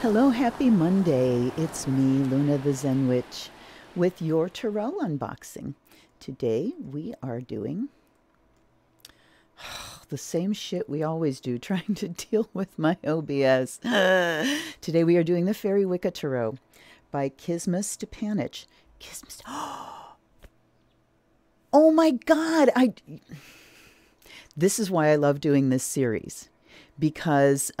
Hello, happy Monday. It's me, Luna the Zen Witch, with your tarot unboxing. Today we are doing the same shit we always do, trying to deal with my OBS. Today we are doing the Faery Wicca Tarot by Kisma Stepanich. Oh my God! This is why I love doing this series, because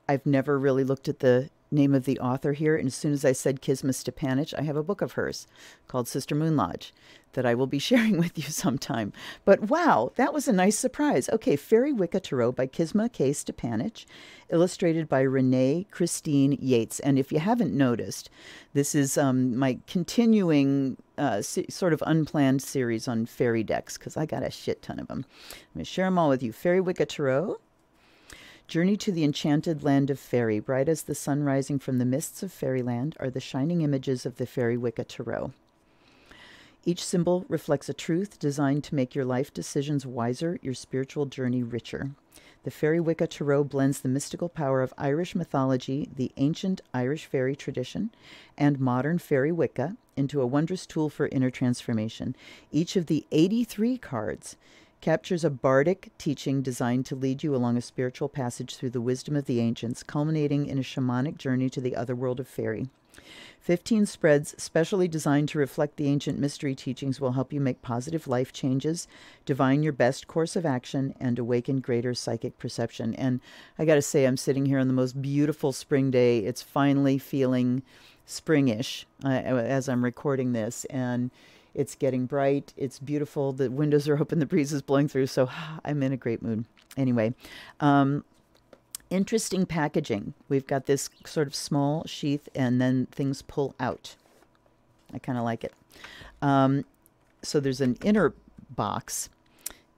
I've never really looked at the name of the author here, and as soon as I said Kisma Stepanich, I have a book of hers called Sister Moon Lodge that I will be sharing with you sometime. But wow, that was a nice surprise. Okay, Faery Wicca Tarot by Kisma K. Stepanich, illustrated by Renee Christine Yates. And if you haven't noticed, this is my continuing sort of unplanned series on fairy decks, because I got a shit ton of them. I'm going to share them all with you. Faery Wicca Tarot. Journey to the enchanted land of fairy. Bright as the sun rising from the mists of fairyland are the shining images of the Faery Wicca Tarot. Each symbol reflects a truth designed to make your life decisions wiser, your spiritual journey richer. The Faery Wicca Tarot blends the mystical power of Irish mythology, the ancient Irish fairy tradition, and modern fairy Wicca into a wondrous tool for inner transformation. Each of the 83 cards captures a bardic teaching designed to lead you along a spiritual passage through the wisdom of the ancients, culminating in a shamanic journey to the other world of fairy. 15 spreads specially designed to reflect the ancient mystery teachings will help you make positive life changes, divine your best course of action, and awaken greater psychic perception. And I got to say, I'm sitting here on the most beautiful spring day. It's finally feeling springish as I'm recording this, and it's getting bright. It's beautiful. The windows are open. The breeze is blowing through. So I'm in a great mood. Anyway, interesting packaging. We've got this sort of small sheath, and then things pull out. I kind of like it. So there's an inner box.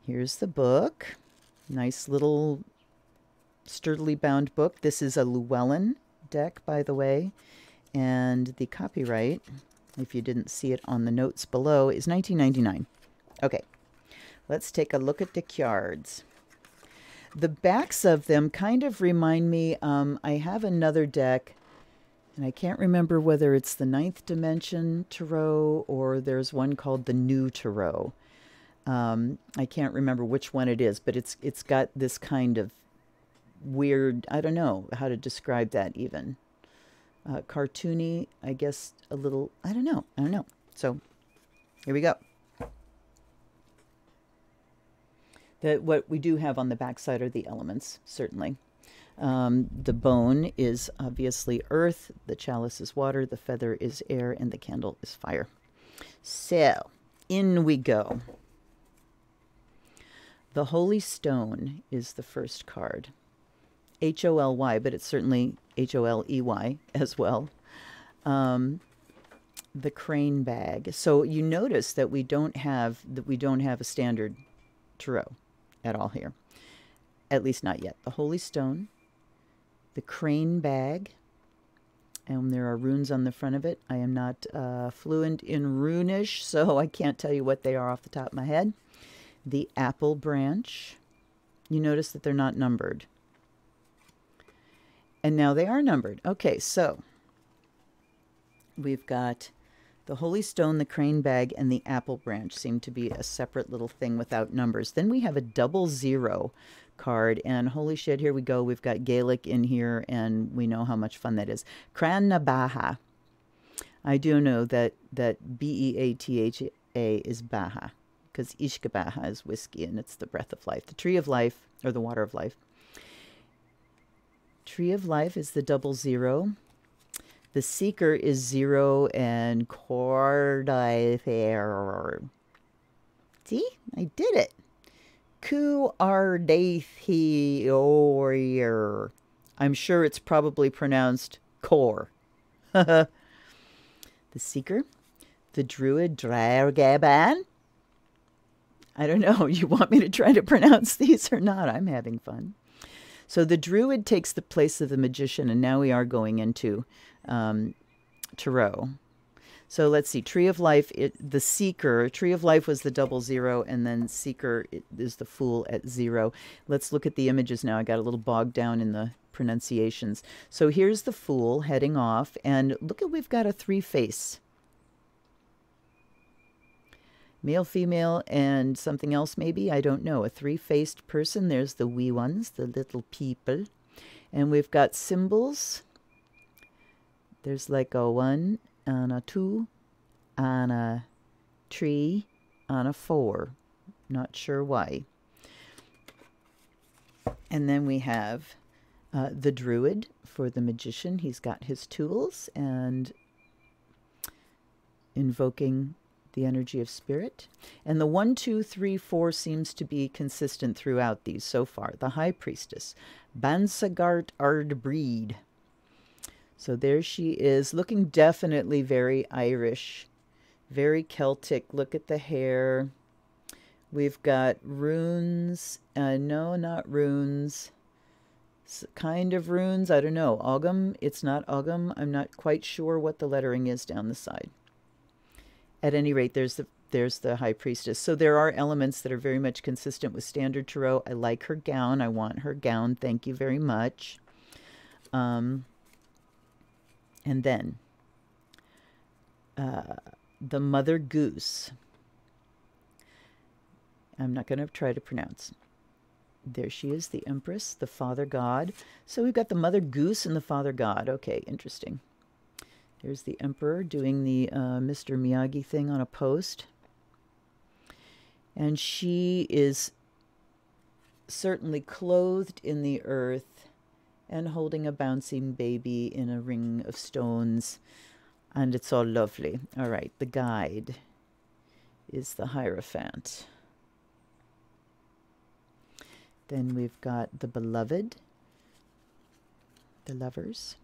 Here's the book. Nice little sturdily bound book. This is a Llewellyn deck, by the way. And the copyright, if you didn't see it on the notes below, is 1999. Okay, let's take a look at the cards. The backs of them kind of remind me, I have another deck, and I can't remember whether it's the Ninth Dimension Tarot or there's one called the New Tarot. I can't remember which one it is, but it's got this kind of weird, I don't know how to describe that even. Cartoony, I guess, a little, I don't know. So here we go. What we do have on the back side are the elements, certainly. The bone is obviously earth, the chalice is water, the feather is air, and the candle is fire. So in we go. The Holy Stone is the first card. H-O-L-Y, but it's certainly H-O-L-E-Y as well. The crane bag. So you notice that we don't have a standard tarot at all here. At least not yet. The Holy Stone, the crane bag, and there are runes on the front of it. I am not fluent in runish, so I can't tell you what they are off the top of my head. The apple branch. You notice that they're not numbered. And now they are numbered. Okay, so we've got the Holy Stone, the crane bag, and the apple branch seem to be a separate little thing without numbers. Then we have a 00 card, and holy shit, here we go. We've got Gaelic in here, and we know how much fun that is. Crannabaha. I do know that B-E-A-T-H-A is Baha, because Ishkabaha is whiskey, and it's the breath of life. The tree of life, or the water of life. Tree of Life is the 00. The Seeker is 0, and Cordaither. See? I did it. Cuardaithior. I'm sure it's probably pronounced Cor. The Seeker. The Druid Dragaban. I don't know. You want me to try to pronounce these or not? I'm having fun. So the Druid takes the place of the Magician, and now we are going into Tarot. So let's see. Tree of Life, the Seeker. Tree of Life was the 00, and then Seeker is the Fool at 0. Let's look at the images now. I got a little bogged down in the pronunciations. So here's the Fool heading off, and look at, we've got a three-face. Male, female, and something else maybe, I don't know. A three-faced person. There's the wee ones, the little people. And we've got symbols. There's like a 1 and a 2 and a 3 and a 4. Not sure why. And then we have the Druid for the magician. He's got his tools and invoking the energy of spirit. And the 1, 2, 3, 4 seems to be consistent throughout these so far. The High Priestess, Bansagart Ardbreed. So there she is, looking definitely very Irish, very Celtic. Look at the hair. We've got runes. No, not runes. Kind of runes. I don't know. Ogham. It's not Ogham. I'm not quite sure what the lettering is down the side. At any rate, there's the High Priestess. So there are elements that are very much consistent with Standard Tarot. I like her gown. I want her gown. Thank you very much. And then the Mother Goose. I'm not going to try to pronounce. There she is, the Empress, the Father God. So we've got the Mother Goose and the Father God. Okay, interesting. There's the Emperor doing the Mr. Miyagi thing on a post. And she is certainly clothed in the earth and holding a bouncing baby in a ring of stones. And it's all lovely. All right, the guide is the Hierophant. Then we've got the Beloved, the Lovers.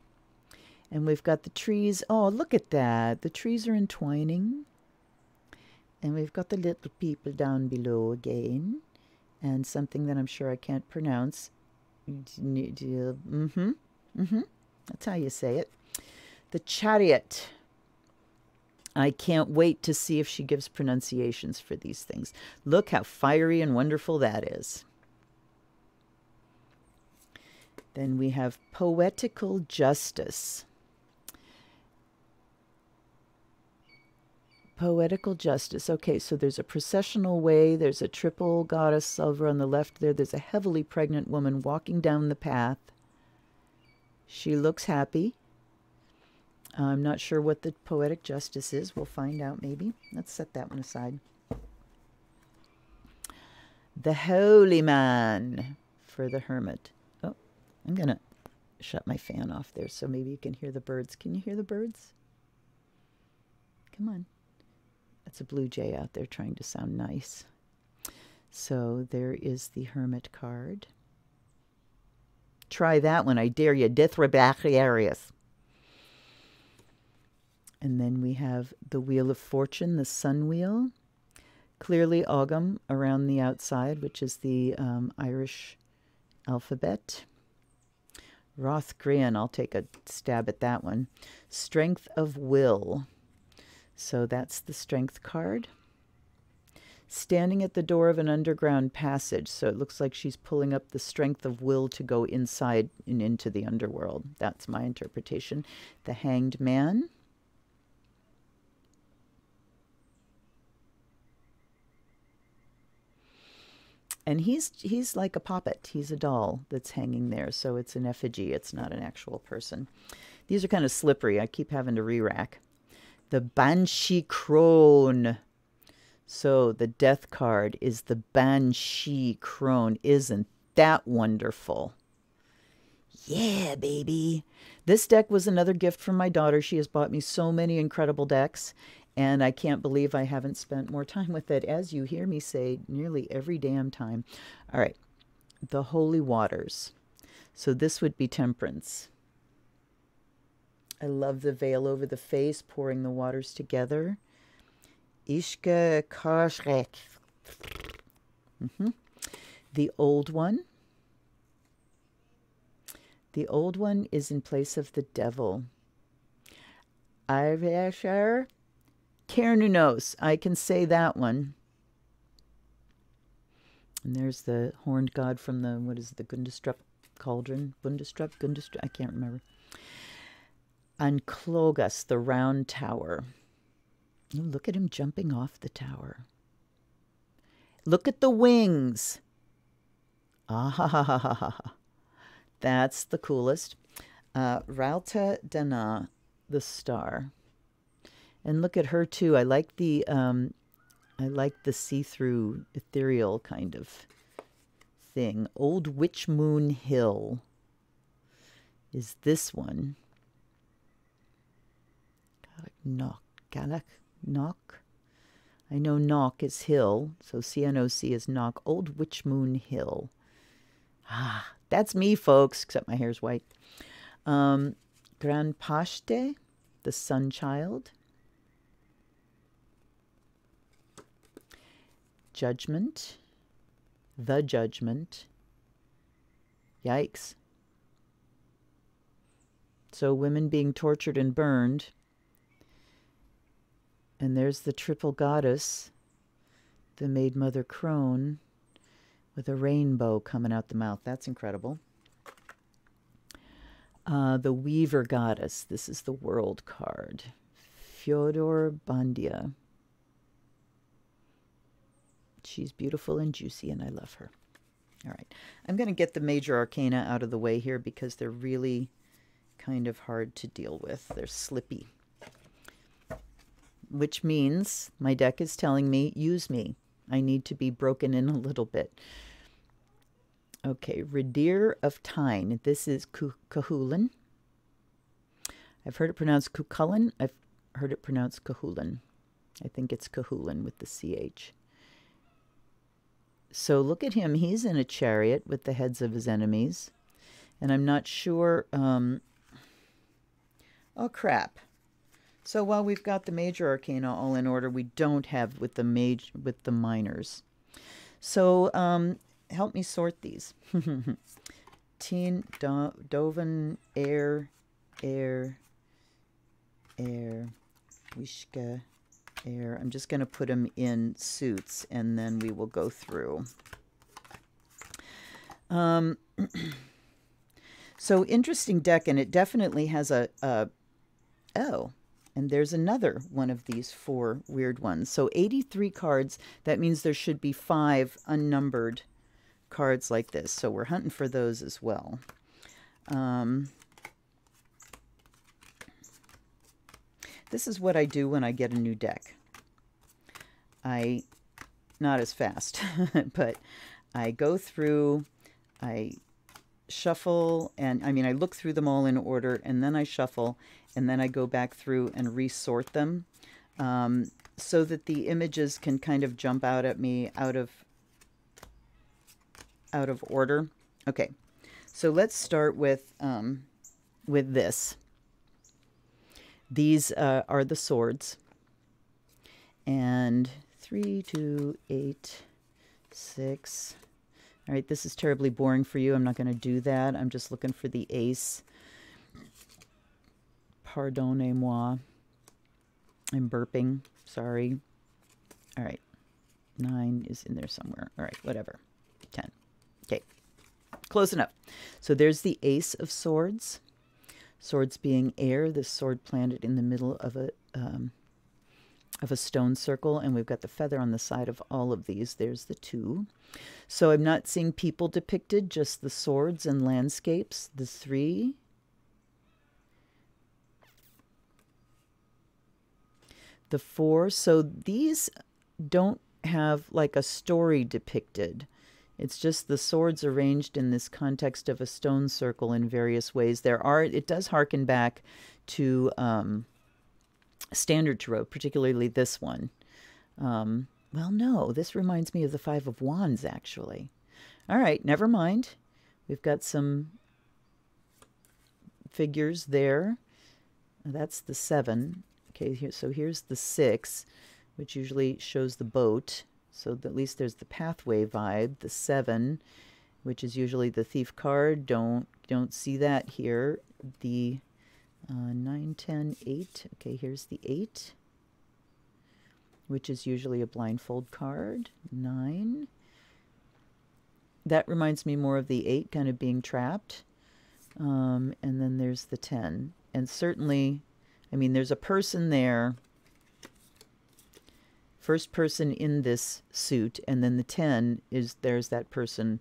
And we've got the trees. Oh, look at that. The trees are entwining. And we've got the little people down below again. And something that I'm sure I can't pronounce. That's how you say it. The Chariot. I can't wait to see if she gives pronunciations for these things. Look how fiery and wonderful that is. Then we have Poetical Justice. Poetical Justice. Okay, so there's a processional way. There's a triple goddess over on the left there. There's a heavily pregnant woman walking down the path. She looks happy. I'm not sure what the Poetic Justice is. We'll find out maybe. Let's set that one aside. The Holy Man for the Hermit. Oh, I'm going to shut my fan off there so maybe you can hear the birds. Can you hear the birds? Come on. That's a blue jay out there trying to sound nice. So there is the Hermit card. Try that one, I dare you. Dithrabachiarius. And then we have the Wheel of Fortune, the Sun Wheel. Clearly Ogham around the outside, which is the Irish alphabet. Rothgrian, I'll take a stab at that one. Strength of Will. So that's the Strength card. Standing at the door of an underground passage. So it looks like she's pulling up the strength of will to go inside and into the underworld. That's my interpretation. The Hanged Man. And he's like a puppet. He's a doll that's hanging there. So it's an effigy. It's not an actual person. These are kind of slippery. I keep having to re-rack. The Banshee Crone. So the Death card is the Banshee Crone. Isn't that wonderful? Yeah, baby. This deck was another gift from my daughter. She has bought me so many incredible decks, and I can't believe I haven't spent more time with it, as you hear me say nearly every damn time. All right, the Holy Waters. So this would be Temperance. I love the veil over the face, pouring the waters together. Ishke Kashrek. The Old One. The Old One is in place of the Devil. Ivesher Kernunos. I can say that one. And there's the horned god from the, what is it, the Gundestrup Cauldron, Bundestruck, I can't remember. Anklogas, the round tower. Oh, look at him jumping off the tower. Look at the wings. Ah ha ha ha ha ha. That's the coolest. Ralta Dana, the star. And look at her too. I like the see-through ethereal kind of thing. Old Witch Moon Hill is this one. Galak Knock. I know Knock is hill, so CNOC is Knock. Old Witch Moon Hill. Ah, that's me, folks, except my hair's white. Gran Pashte, the Sun Child. Judgment. The Judgment. Yikes. So women being tortured and burned. And there's the triple goddess, the Maid Mother Crone, with a rainbow coming out the mouth. That's incredible. The Weaver Goddess. This is the World card. Fyodor Bandia. She's beautiful and juicy, and I love her. All right. I'm going to get the major arcana out of the way here because they're really kind of hard to deal with. They're slippy. Which means my deck is telling me, use me. I need to be broken in a little bit. Okay, Redeer of Tyne. This is Cuchulainn. I've heard it pronounced Cuchulainn. I've heard it pronounced Cuchulainn. I think it's Cuchulainn with the CH. So look at him. He's in a chariot with the heads of his enemies. And I'm not sure... oh, crap. So while we've got the major arcana all in order, we don't have with the minors. So help me sort these. Teen, Doven, Air, Wishka, Air. I'm just going to put them in suits, and then we will go through. So interesting deck, and it definitely has oh. And there's another one of these 4 weird ones. So 83 cards, that means there should be 5 unnumbered cards like this. So we're hunting for those as well. This is what I do when I get a new deck. Not as fast, but I go through, I shuffle, and I mean, I look through them all in order, and then I shuffle, and then I go back through and resort them so that the images can kind of jump out at me out of order. Okay, so let's start with this. These are the swords, and 3, 2, 8, 6. All right, this is terribly boring for you. I'm not going to do that. I'm just looking for the ace. Pardonnez-moi. I'm burping. Sorry. All right. 9 is in there somewhere. All right, whatever. 10. Okay. Close enough. So there's the ace of swords. Swords being air. The sword planted in the middle of a stone circle, and we've got the feather on the side of all of these. There's the 2. So I'm not seeing people depicted, just the swords and landscapes. The 3. The 4. So these don't have like a story depicted. It's just the swords arranged in this context of a stone circle in various ways. It does harken back to Standard Tarot, particularly this one. Well, no, this reminds me of the 5 of Wands, actually. All right, never mind. We've got some figures there. That's the 7. Okay, so here's the 6, which usually shows the boat. So at least there's the pathway vibe. The 7, which is usually the thief card. Don't see that here. The 9, 10, 8. Okay, here's the 8, which is usually a blindfold card. 9. That reminds me more of the 8 kind of being trapped. And then there's the 10. And certainly, I mean, there's a person there. First person in this suit. And then the 10 is, there's that person,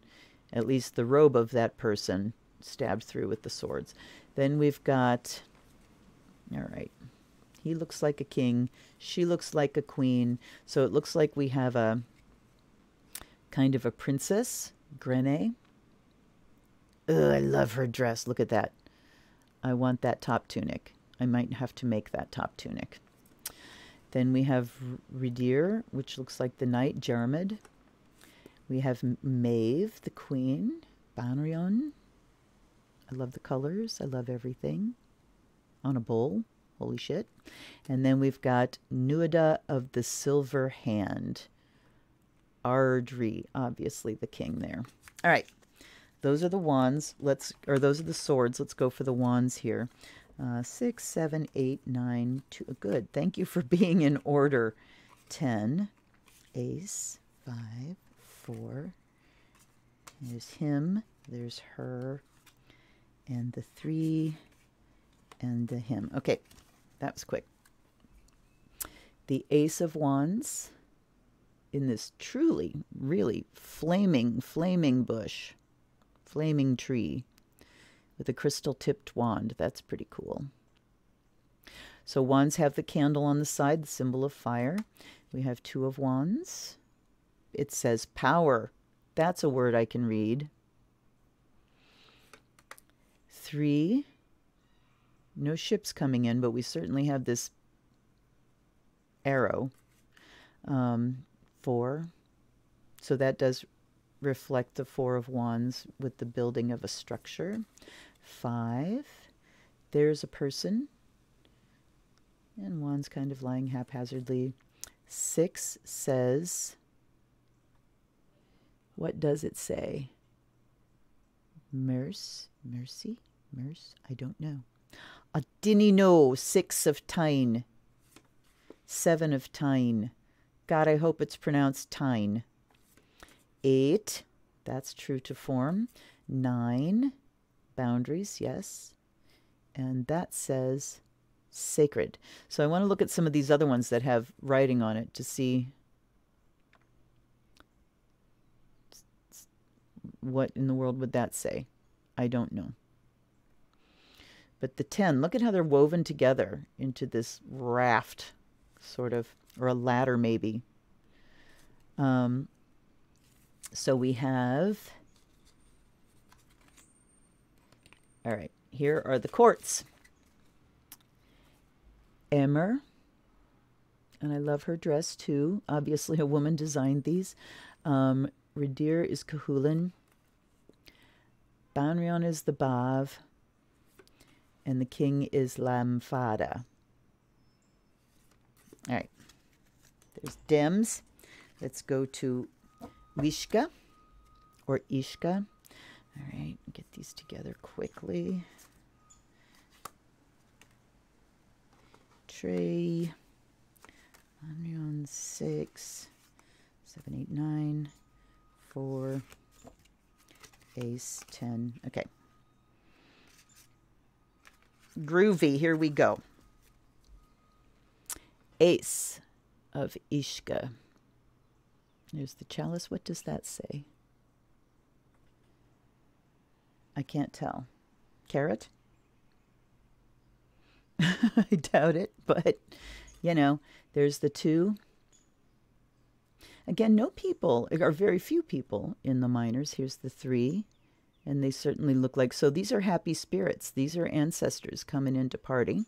at least the robe of that person, stabbed through with the swords. Then we've got, all right, he looks like a king. She looks like a queen. So it looks like we have a kind of a princess, Renee. Ugh, I love her dress. Look at that. I want that top tunic. I might have to make that top tunic. Then we have Redir, which looks like the knight, Jermid. We have Maeve, the queen, Banrion. I love the colors. I love everything. On a bull. Holy shit. And then we've got Nuada of the Silver Hand. Ardri, obviously the king there. All right. Those are the wands. Those are the swords. Let's go for the wands here. 6, 7, 8, 9, 2. Good. Thank you for being in order. 10. Ace. 5. 4. There's him. There's her. And the 3. And the him. Okay. That was quick. The Ace of Wands in this truly, really flaming bush. Flaming tree with a crystal-tipped wand. That's pretty cool. So wands have the candle on the side, the symbol of fire. We have 2 of wands. It says power. That's a word I can read. 3. No ships coming in, but we certainly have this arrow. 4. So that does reflect the 4 of wands with the building of a structure. 5. There's a person. And wands kind of lying haphazardly. 6 says, what does it say? Mercy? I don't know. I dinny know. 6 of Tyne. 7 of Tyne. God, I hope it's pronounced Tyne. 8, that's true to form. 9, boundaries, yes. And that says sacred. So I want to look at some of these other ones that have writing on it to see what in the world would that say. I don't know. But the 10, look at how they're woven together into this raft, sort of, or a ladder maybe. So we have, all right, here are the courts. Emmer, and I love her dress too. Obviously a woman designed these. Redir is Cahulin. Banrion is the Bav. And the king is Lamfada. All right, there's Dems. Let's go to Wishka or Ishka. All right, get these together quickly. Tray. Onion 6, 7, 8, 9, 4, Ace 10. Okay. Groovy. Here we go. Ace of Ishka. There's the chalice. What does that say? I can't tell. Carrot? I doubt it, but, you know, there's the 2. Again, no people, or very few people in the minors. Here's the 3, and they certainly look like, so these are happy spirits. These are ancestors coming in to party.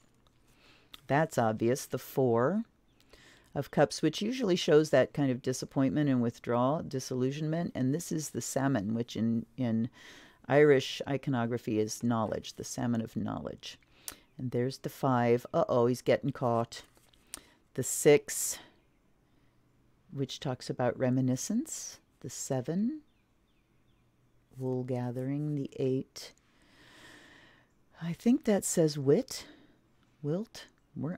That's obvious. The 4 of Cups, which usually shows that kind of disappointment and withdrawal, disillusionment. And this is the salmon, which in Irish iconography is knowledge, the salmon of knowledge. And there's the 5. Uh-oh, he's getting caught. The 6, which talks about reminiscence. The 7, wool gathering. The 8, I think that says wilt.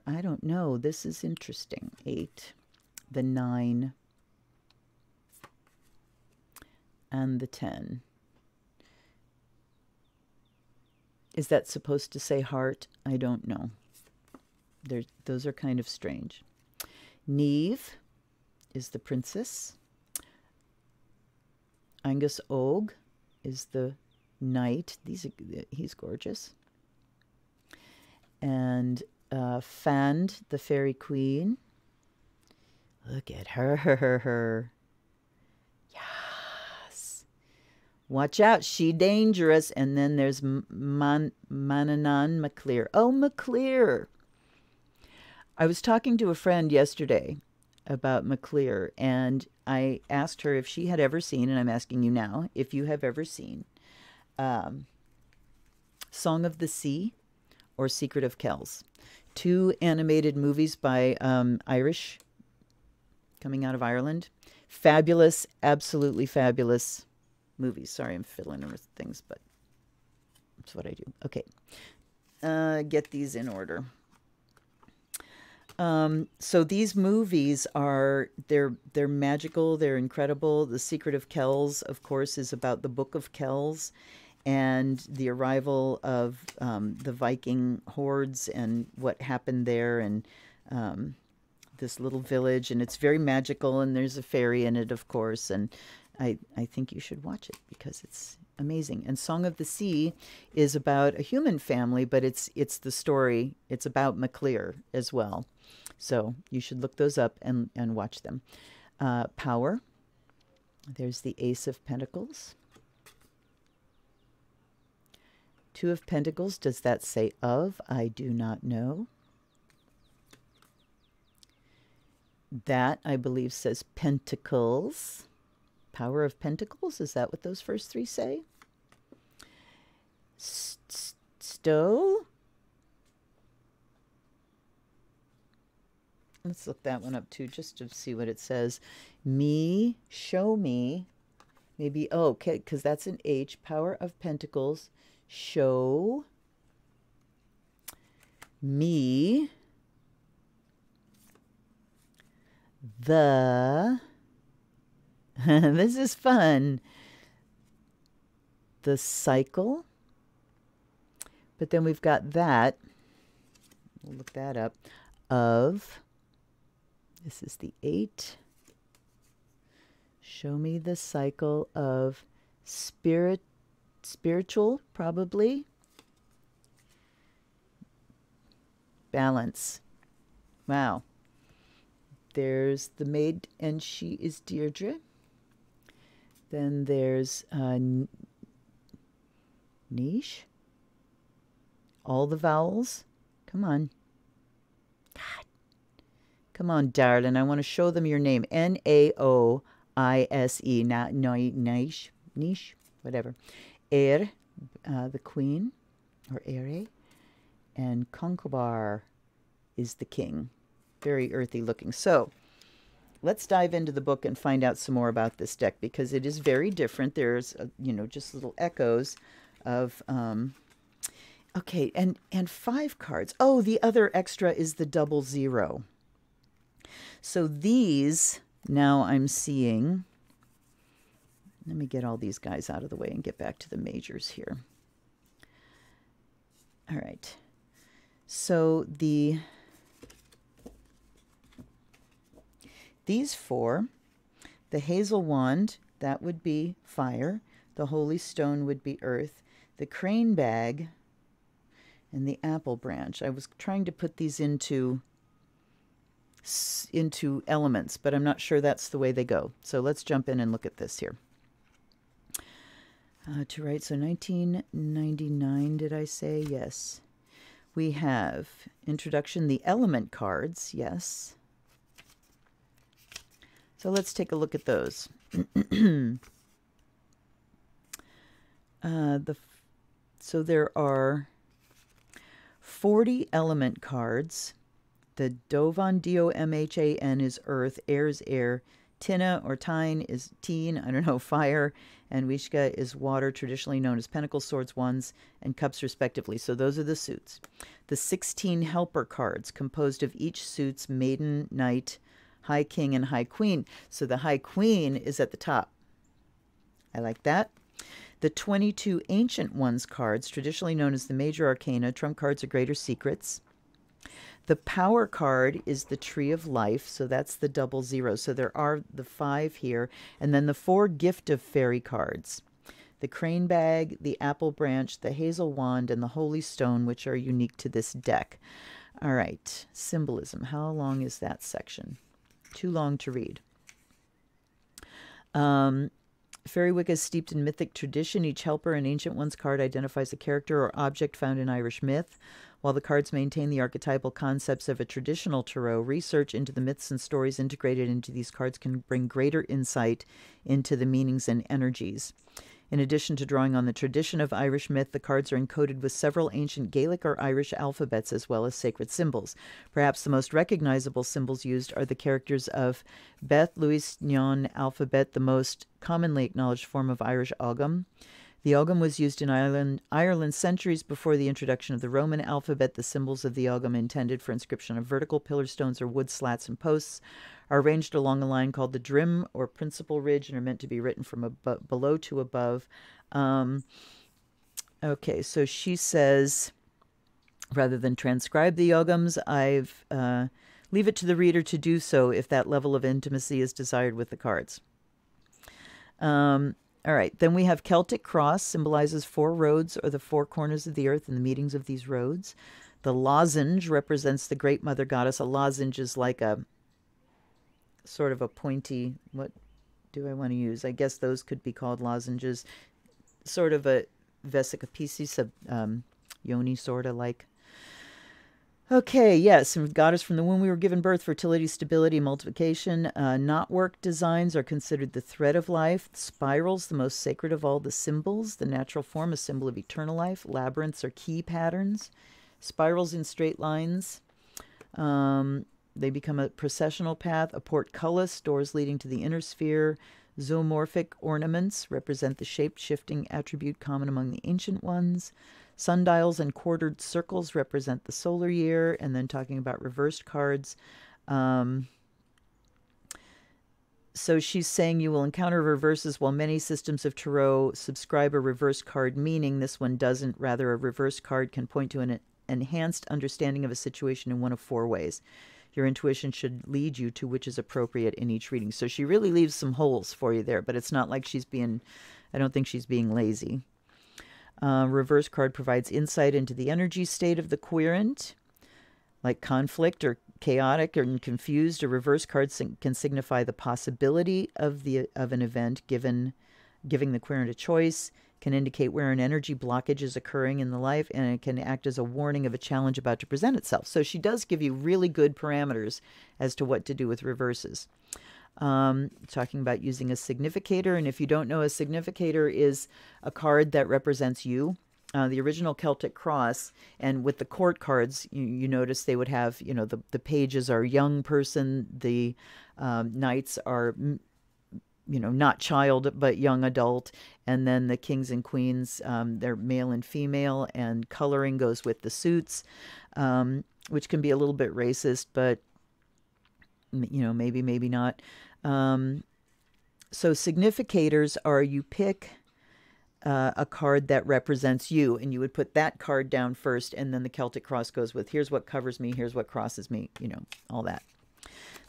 I don't know. This is interesting. 8. The 9. and the 10. Is that supposed to say heart? I don't know. Those are kind of strange. Neve is the princess. Angus Og is the knight. He's gorgeous. And Fand, the fairy queen. Look at her. Yes. Watch out, she dangerous. And then there's Mananan MacLear. Oh, MacLear. I was talking to a friend yesterday about MacLear, and I asked her if she had ever seen, and I'm asking you now, if you have ever seen Song of the Sea or Secret of Kells. 2 animated movies by Irish, coming out of Ireland. Fabulous, absolutely fabulous movies. Sorry, I'm fiddling with things, but that's what I do. Okay. Get these in order. So these movies they're magical, they're incredible. The Secret of Kells, of course, is about the Book of Kells and the arrival of the Viking hordes and what happened there, and this little village, and it's very magical, and there's a fairy in it, of course, and I think you should watch it because it's amazing. And Song of the Sea is about a human family, but it's the story, it's about MacLear as well. So you should look those up and watch them. Power. There's the Ace of Pentacles. 2 of Pentacles. Does that say of? I do not know. That, I believe, says Pentacles. Power of Pentacles. Is that what those first 3 say? Stow. Let's look that one up too, just to see what it says. Me, show me. Maybe, oh, okay, because that's an H. Power of Pentacles. Show me the, this is fun, the cycle. But then we've got that, we'll look that up, of, this is the 8. Show me the cycle of spiritual, probably. Balance. Wow. There's the maid, and she is Deirdre. Then there's niche. All the vowels. Come on. God. Come on, darling. I want to show them your name. Naoise. Niche. Niche. Whatever. The queen. Or Ere. And Concobar is the king. Very earthy looking. So let's dive into the book and find out some more about this deck, because it is very different. There's, just little echoes of... okay, and 5 cards. Oh, the other extra is the 00. So these, now I'm seeing... Let me get all these guys out of the way and get back to the majors here. All right. So these 4, the hazel wand, that would be fire. The holy stone would be earth. The crane bag and the apple branch. I was trying to put these into elements, but I'm not sure that's the way they go. So let's jump in and look at this here. To write, so 1999, did I say? Yes. We have introduction, the element cards, yes. So let's take a look at those. So there are 40 element cards. The Dovan, D-O-M-H-A-N, is earth, air is air, Tina or Tyne is teen, I don't know, fire, and Wicca is water, traditionally known as pentacles, swords, wands, and cups respectively. So those are the suits. The 16 helper cards, composed of each suit's maiden, knight, high king, and high queen. So the high queen is at the top I like that. The 22 Ancient Ones cards, traditionally known as the Major Arcana. Trump cards are greater secrets. The Power card is the Tree of Life, so that's the 00. So there are the 5 here. And then the 4 Gift of Fairy cards. The Crane Bag, the Apple Branch, the Hazel Wand, and the Holy Stone, which are unique to this deck. All right, symbolism. How long is that section? Too long to read. Faery Wicca is steeped in mythic tradition. Each helper in Ancient Ones card identifies a character or object found in Irish myth. While the cards maintain the archetypal concepts of a traditional tarot, research into the myths and stories integrated into these cards can bring greater insight into the meanings and energies. In addition to drawing on the tradition of Irish myth, the cards are encoded with several ancient Gaelic or Irish alphabets as well as sacred symbols. Perhaps the most recognizable symbols used are the characters of Beth Louis Nyon alphabet, the most commonly acknowledged form of Irish Ogham. The Ogham was used in Ireland centuries before the introduction of the Roman alphabet. The symbols of the Ogham, intended for inscription of vertical pillar stones or wood slats and posts, are arranged along a line called the Drim or principal ridge and are meant to be written from below to above. Okay, so she says, rather than transcribe the Oghams, I've leave it to the reader to do so if that level of intimacy is desired with the cards. All right, then we have Celtic Cross, symbolizes 4 roads or the 4 corners of the earth and the meetings of these roads. The lozenge represents the Great Mother Goddess. A lozenge is like a sort of a pointy, what do I want to use? I guess those could be called lozenges. Sort of a vesica piscis, yoni sort of like. Okay, yes, and goddess from the womb we were given birth, fertility, stability, multiplication. Knotwork designs are considered the thread of life. Spirals, the most sacred of all the symbols. The natural form, a symbol of eternal life. Labyrinths are key patterns. Spirals in straight lines. They become a processional path. A portcullis, doors leading to the inner sphere. Zoomorphic ornaments represent the shape-shifting attribute common among the ancient ones. Sundials and quartered circles represent the solar year. And then talking about reversed cards. So she's saying you will encounter reverses. While many systems of tarot subscribe a reverse card meaning, this one doesn't. Rather, a reverse card can point to an enhanced understanding of a situation in one of 4 ways. Your intuition should lead you to which is appropriate in each reading. So she really leaves some holes for you there, but it's not like she's being, I don't think she's being lazy. Reverse card provides insight into the energy state of the querent, like conflict or chaotic or confused. A reverse card can signify the possibility of an event giving the querent a choice, can indicate where an energy blockage is occurring in the life, and it can act as a warning of a challenge about to present itself. So she does give you really good parameters as to what to do with reverses. Talking about using a significator, and if you don't know, a significator is a card that represents you. The original Celtic Cross, and with the court cards, you notice they would have, the pages are young person, the knights are, not child, but young adult, and then the kings and queens, they're male and female, and coloring goes with the suits, which can be a little bit racist, but maybe, maybe not. So significators are you pick a card that represents you, and you would put that card down first, and then the Celtic Cross goes with, here's what covers me, here's what crosses me, all that.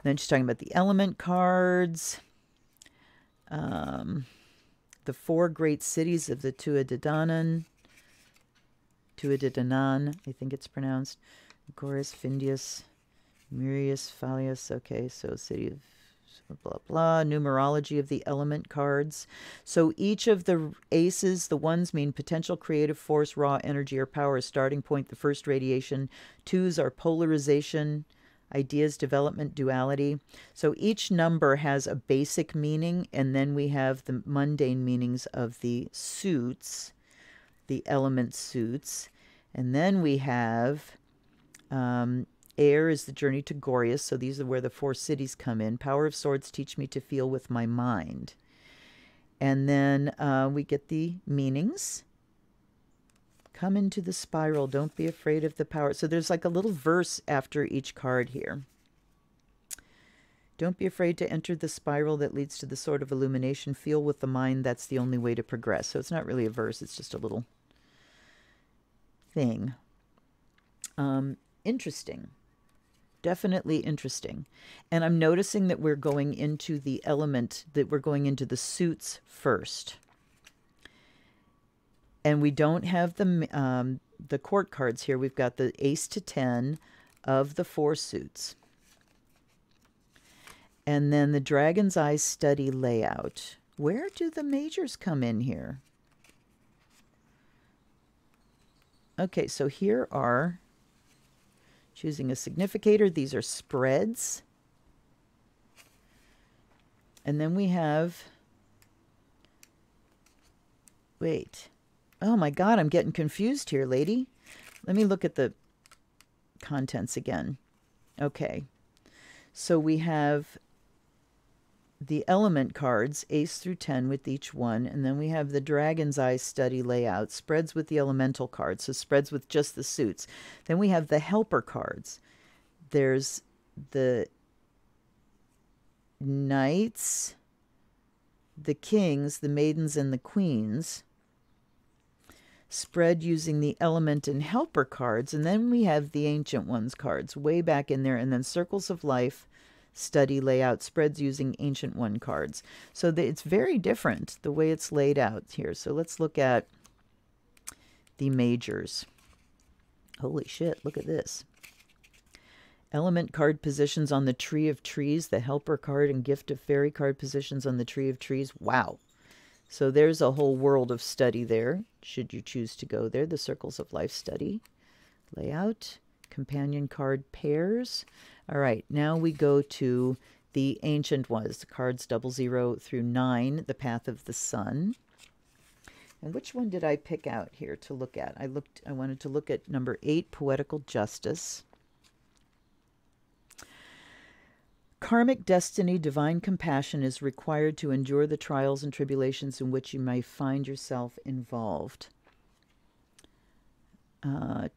Then she's talking about the element cards, the 4 great cities of the Tuatha De Danann, I think it's pronounced, Goris, Findius, Mirius, Phalius. Okay, so city of blah, blah. Numerology of the element cards. So each of the aces, the 1s mean potential creative force, raw energy or power, starting point, the first radiation. 2s are polarization, ideas, development, duality. So each number has a basic meaning, and then we have the mundane meanings of the suits, the element suits. And then we have air is the journey to Gorius, so these are where the 4 cities come in. Power of swords, teach me to feel with my mind. And then we get the meanings. Come into the spiral, don't be afraid of the power. So there's like a little verse after each card here. Don't be afraid to enter the spiral that leads to the sort of illumination. Feel with the mind that's the only way to progress. So it's not really a verse. It's just a little thing. Interesting. Definitely interesting. And I'm noticing that we're going into the element, that we're going into the suits first. And we don't have the court cards here. We've got the Ace to 10 of the 4 suits. And then the Dragon's Eye study layout. Where do the majors come in here? Okay, so here are choosing a significator. These are spreads. And then we have, wait. Oh my God, I'm getting confused here, lady. Let me look at the contents again. Okay. So we have the element cards, Ace through 10 with each one, and then we have the Dragon's Eye study layout, spreads with the elemental cards, so spreads with just the suits. Then we have the helper cards. There's the knights, the kings, the maidens, and the queens, spread using the element and helper cards, and then we have the ancient ones cards way back in there, and then circles of life, study layout, spreads using ancient one cards. So it's very different the way it's laid out here. So let's look at the majors. Holy shit, look at this. Element card positions on the Tree of Trees, the helper card and gift of fairy card positions on the Tree of Trees. Wow. So there's a whole world of study there, should you choose to go there. The circles of life study layout, companion card pairs. All right, now we go to the ancient ones, the cards 00 through 9, the path of the sun. And which one did I pick out here to look at? I wanted to look at number 8, poetical justice. Karmic destiny, divine compassion is required to endure the trials and tribulations in which you may find yourself involved.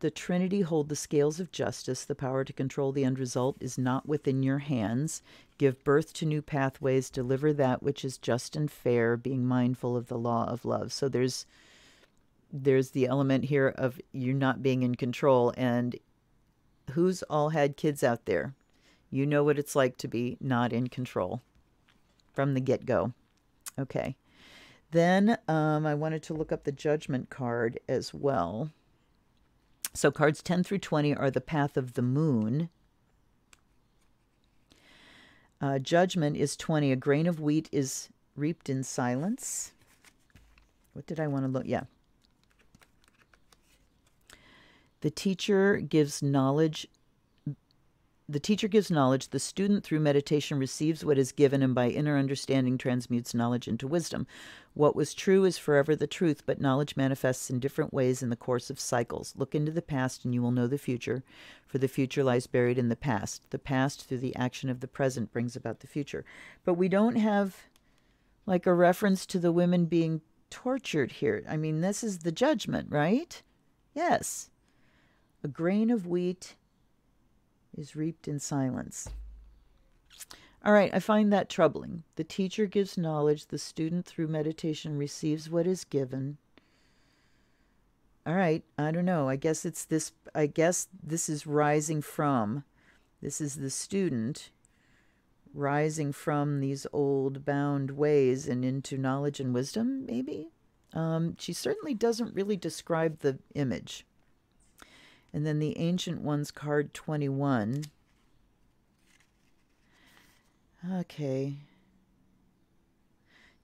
The Trinity hold the scales of justice. The power to control the end result is not within your hands. Give birth to new pathways. Deliver that which is just and fair, being mindful of the law of love. So there's the element here of you not being in control. And who's all had kids out there? You know what it's like to be not in control from the get-go. Okay. Then I wanted to look up the judgment card as well. So cards 10 through 20 are the path of the moon. Judgment is 20. A grain of wheat is reaped in silence. What did I want to look? Yeah. The teacher gives knowledge. The teacher gives knowledge. The student, through meditation, receives what is given and by inner understanding transmutes knowledge into wisdom. What was true is forever the truth, but knowledge manifests in different ways in the course of cycles. Look into the past and you will know the future, for the future lies buried in the past. The past, through the action of the present, brings about the future. But we don't have like a reference to the women being tortured here. I mean, this is the judgment, right? Yes. A grain of wheat is reaped in silence. All right, I find that troubling. The teacher gives knowledge. The student, through meditation, receives what is given. All right, I don't know. I guess it's this. I guess this is rising from. This is the student rising from these old bound ways and into knowledge and wisdom, maybe? She certainly doesn't really describe the image. And then the Ancient Ones card 21. Okay.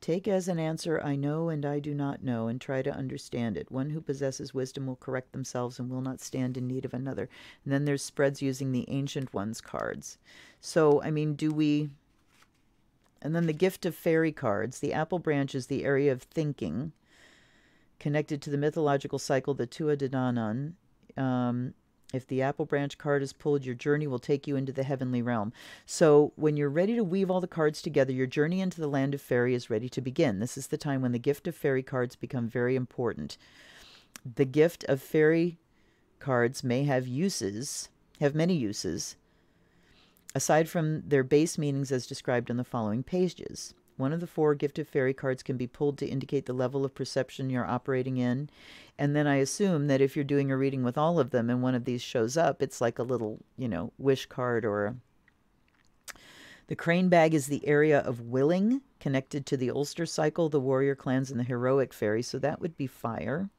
Take as an answer, I know and I do not know, and try to understand it. One who possesses wisdom will correct themselves and will not stand in need of another. And then there's spreads using the Ancient Ones cards. So, I mean, do we... And then the Gift of Fairy cards. The apple branch is the area of thinking, connected to the mythological cycle, the Tua Dadanan. If the apple branch card is pulled, your journey will take you into the heavenly realm. So when you're ready to weave all the cards together, your journey into the land of fairy is ready to begin. This is the time when the gift of fairy cards become very important. The gift of fairy cards may have uses, have many uses. aside from their base meanings as described in the following pages. One of the 4 gifted fairy cards can be pulled to indicate the level of perception you're operating in. And then I assume that if you're doing a reading with all of them and one of these shows up, it's like a little, wish card or the crane bag is the area of willing, connected to the Ulster cycle, the warrior clans, and the heroic fairy. So that would be fire.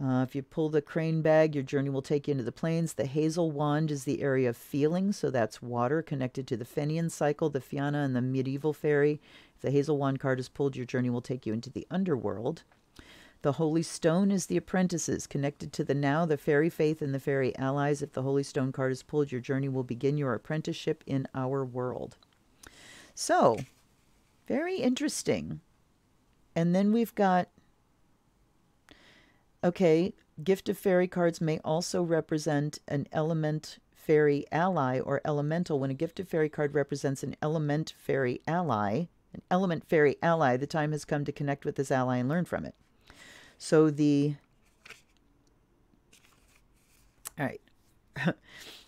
If you pull the crane bag, your journey will take you into the plains. The hazel wand is the area of feeling, so that's water, connected to the Fenian cycle, the Fianna, and the medieval fairy. If the hazel wand card is pulled, your journey will take you into the underworld. The holy stone is the apprentices, connected to the now, the fairy faith, and the fairy allies. If the holy stone card is pulled, your journey will begin your apprenticeship in our world. So, very interesting. And then we've got, okay, gift of fairy cards may also represent an element fairy ally or elemental. When a gift of fairy card represents an element fairy ally, the time has come to connect with this ally and learn from it. So all right,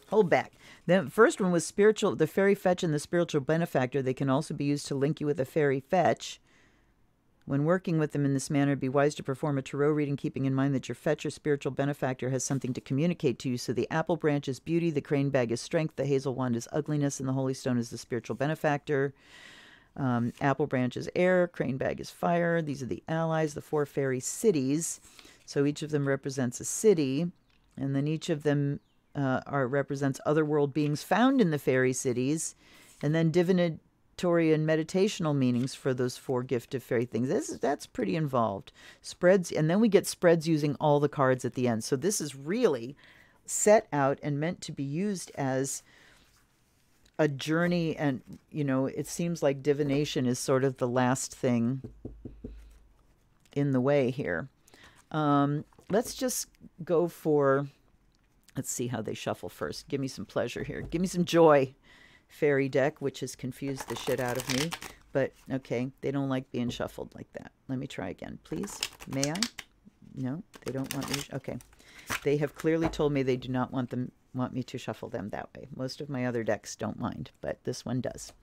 hold back. The first one was spiritual, the fairy fetch and the spiritual benefactor. They can also be used to link you with a fairy fetch. When working with them in this manner, it'd be wise to perform a tarot reading, keeping in mind that your fetch or spiritual benefactor has something to communicate to you. So the apple branch is beauty, the crane bag is strength, the hazel wand is ugliness, and the holy stone is the spiritual benefactor. Apple branch is air, crane bag is fire. These are the allies, the 4 fairy cities. So each of them represents a city, and then each of them represents otherworld beings found in the fairy cities, and then divinatory and meditational meanings for those 4 gifted fairy things. That's pretty involved. Spreads, and then we get spreads using all the cards at the end. So this is really set out and meant to be used as a journey, and it seems like divination is sort of the last thing in the way here. Let's just go for, let's see how they shuffle first. Give me some pleasure here. Give me some joy, fairy deck, which has confused the shit out of me. But okay, they don't like being shuffled like that. Let me try again, please. May I? No, they don't want me to, okay. They have clearly told me they do not want me to shuffle them that way. Most of my other decks don't mind, but this one does.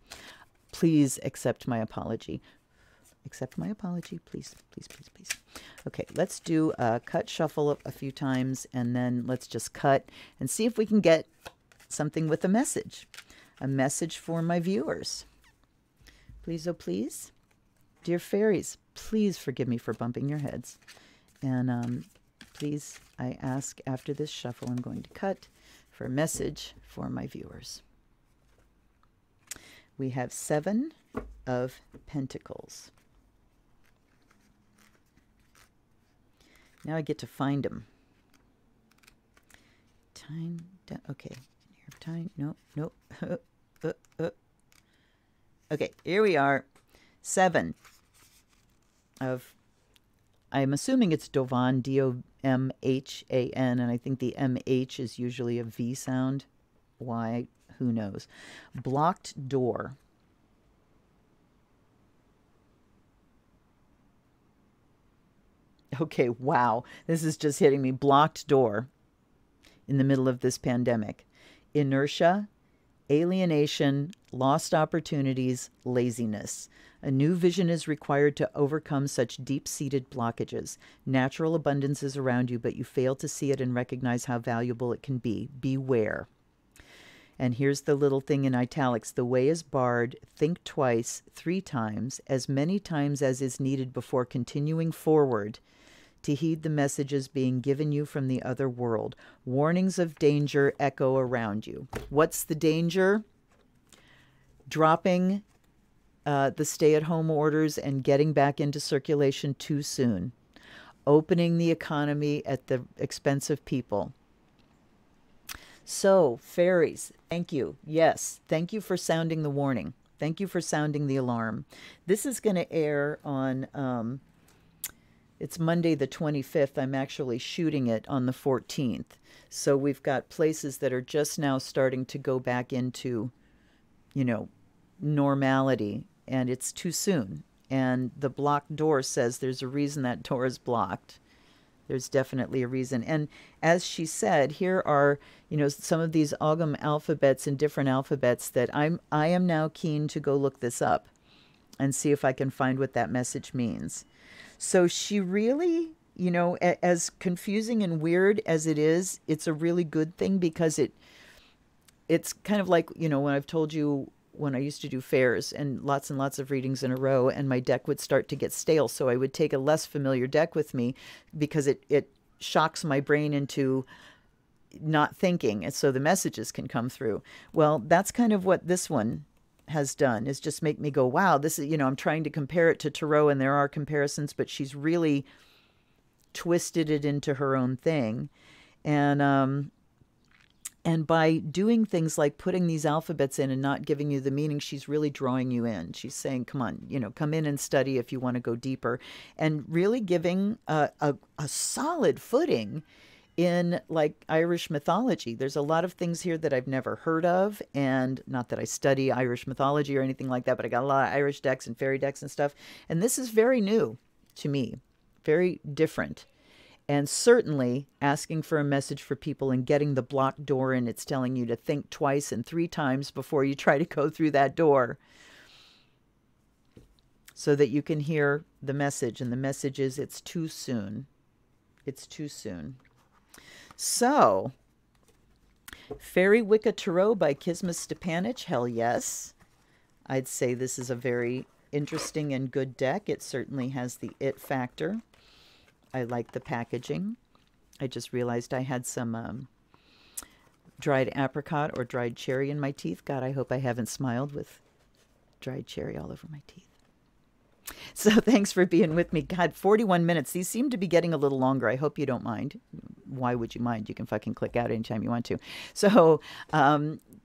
Please accept my apology. Accept my apology, please, please, please, please. Okay, let's do a cut shuffle a few times, and then let's just cut and see if we can get something with a message. A message for my viewers. Please, oh please. Dear fairies, please forgive me for bumping your heads. And please, I ask after this shuffle, I'm going to cut for a message for my viewers. We have 7 of Pentacles. Now I get to find them. Time, okay. Time, nope. Okay, here we are. 7 of, I'm assuming it's Dovan, D-O-M-H-A-N, and I think the M-H is usually a V sound. Why? Who knows? Blocked door. Okay, wow. This is just hitting me. Blocked door in the middle of this pandemic. Inertia, alienation, lost opportunities, laziness. A new vision is required to overcome such deep-seated blockages. Natural abundance is around you, but you fail to see it and recognize how valuable it can be. Beware. And here's the little thing in italics. The way is barred. Think twice, 3 times, as many times as is needed before continuing forward to heed the messages being given you from the other world. Warnings of danger echo around you. What's the danger? Dropping the stay-at-home orders and getting back into circulation too soon. Opening the economy at the expense of people. So, fairies, thank you. Yes, thank you for sounding the warning. Thank you for sounding the alarm. This is going to air on, it's Monday the 25th. I'm actually shooting it on the 14th. So we've got places that are just now starting to go back into, normality, and it's too soon. And the blocked door says there's a reason that door is blocked. There's definitely a reason. And as she said, here are, you know, some of these Ogham alphabets and different alphabets that I am now keen to go look this up and see if I can find what that message means. So she really, you know, as confusing and weird as it is, it's a really good thing, because it's kind of like, you know, when I've told you when I used to do fairs and lots of readings in a row, and my deck would start to get stale. So I would take a less familiar deck with me, because it shocks my brain into not thinking, and so the messages can come through. Well, that's kind of what this one has done, is just make me go, wow, this is, you know, I'm trying to compare it to tarot, and there are comparisons, but she's really twisted it into her own thing. And by doing things like putting these alphabets in and not giving you the meaning, she's really drawing you in. She's saying, come on, you know, come in and study if you want to go deeper, and really giving a solid footing in like Irish mythology. There's a lot of things here that I've never heard of, and not that I study Irish mythology or anything like that, but I got a lot of Irish decks and fairy decks and stuff. And this is very new to me, very different. And certainly asking for a message for people and getting the blocked door in. It's telling you to think twice and 3 times before you try to go through that door, so that you can hear the message. And the message is, it's too soon. It's too soon. So, Faery Wicca Tarot by Kisma Stepanich. Hell yes. I'd say this is a very interesting and good deck. It certainly has the it factor. I like the packaging. I just realized I had some dried apricot or dried cherry in my teeth. God, I hope I haven't smiled with dried cherry all over my teeth. So thanks for being with me. God, 41 minutes. These seem to be getting a little longer. I hope you don't mind. Why would you mind? You can fucking click out anytime you want to. So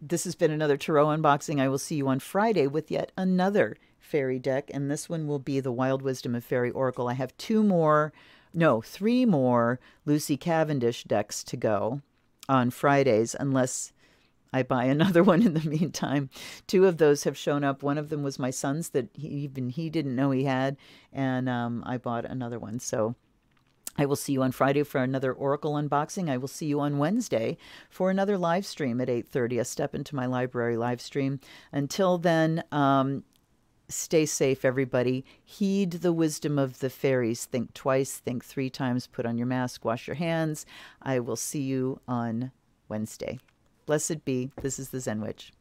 this has been another tarot unboxing. I will see you on Friday with yet another fairy deck. And this one will be the Wild Wisdom of Fairy Oracle. I have 3 more Lucy Cavendish decks to go on Fridays, unless I buy another one in the meantime. 2 of those have shown up. One of them was my son's that he didn't know he had, and I bought another one. So I will see you on Friday for another Oracle unboxing. I will see you on Wednesday for another live stream at 8:30, a Step Into My Library live stream. Until then, stay safe, everybody. Heed the wisdom of the fairies. Think twice, think 3 times, put on your mask, wash your hands. I will see you on Wednesday. Blessed be. This is the Zen Witch.